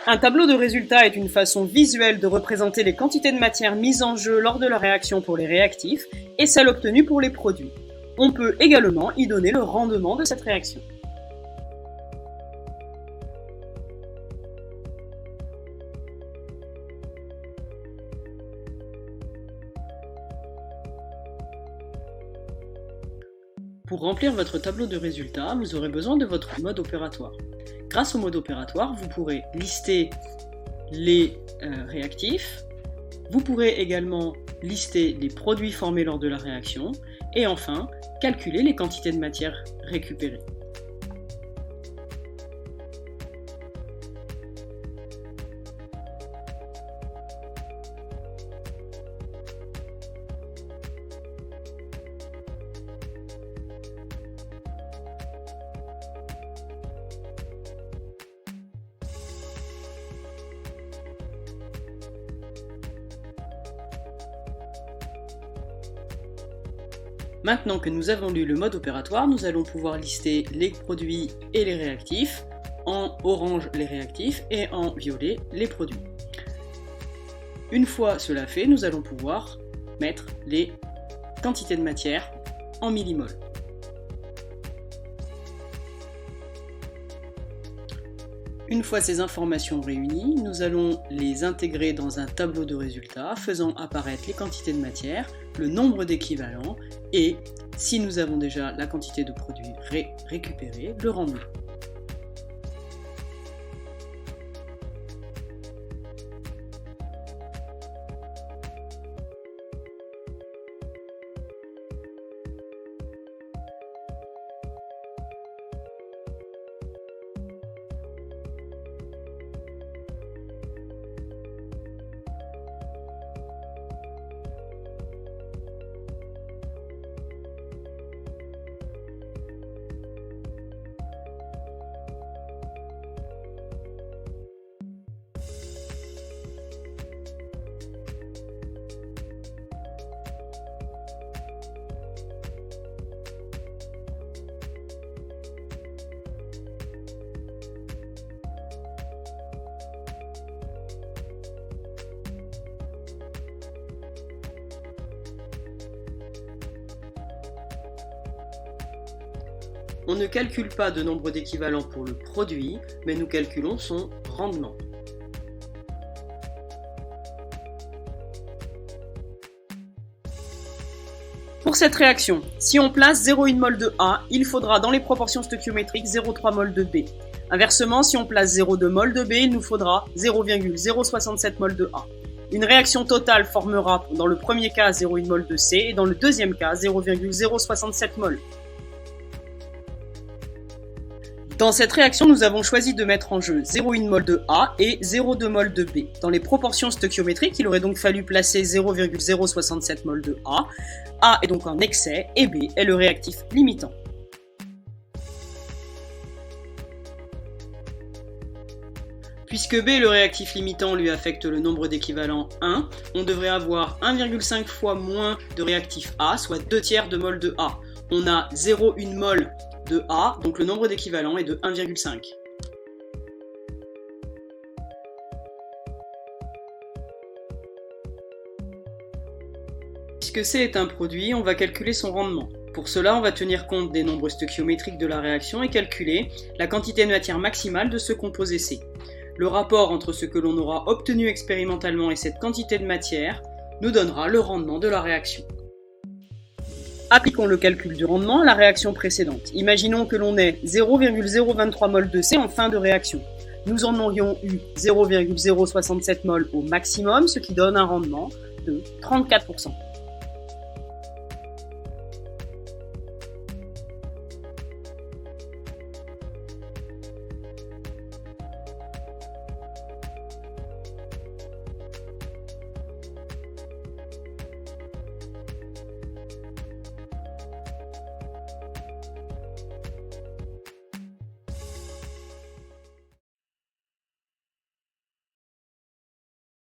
Un tableau de résultats est une façon visuelle de représenter les quantités de matière mises en jeu lors de la réaction pour les réactifs et celles obtenues pour les produits. On peut également y donner le rendement de cette réaction. Pour remplir votre tableau de résultats, vous aurez besoin de votre mode opératoire. Grâce au mode opératoire, vous pourrez lister les réactifs, vous pourrez également lister les produits formés lors de la réaction et enfin calculer les quantités de matière récupérées. Maintenant que nous avons lu le mode opératoire, nous allons pouvoir lister les produits et les réactifs, en orange les réactifs et en violet les produits. Une fois cela fait, nous allons pouvoir mettre les quantités de matière en millimoles. Une fois ces informations réunies, nous allons les intégrer dans un tableau de résultats faisant apparaître les quantités de matière, le nombre d'équivalents et, si nous avons déjà la quantité de produits récupérés, le rendement. On ne calcule pas de nombre d'équivalents pour le produit, mais nous calculons son rendement. Pour cette réaction, si on place 0,1 mol de A, il faudra dans les proportions stoichiométriques 0,3 mol de B. Inversement, si on place 0,2 mol de B, il nous faudra 0,067 mol de A. Une réaction totale formera dans le premier cas 0,1 mol de C et dans le deuxième cas 0,067 mol. Dans cette réaction, nous avons choisi de mettre en jeu 0,1 mol de A et 0,2 mol de B. Dans les proportions stoichiométriques, il aurait donc fallu placer 0,067 mol de A. A est donc en excès et B est le réactif limitant. Puisque B, le réactif limitant, lui affecte le nombre d'équivalents 1, on devrait avoir 1,5 fois moins de réactif A, soit 2/3 de mol de A. On a 0,1 mol de A, donc le nombre d'équivalents est de 1,5. Puisque C est un produit, on va calculer son rendement. Pour cela, on va tenir compte des nombres stoichiométriques de la réaction et calculer la quantité de matière maximale de ce composé C. Le rapport entre ce que l'on aura obtenu expérimentalement et cette quantité de matière nous donnera le rendement de la réaction. Appliquons le calcul du rendement à la réaction précédente. Imaginons que l'on ait 0,023 mol de C en fin de réaction. Nous en aurions eu 0,067 mol au maximum, ce qui donne un rendement de 34%.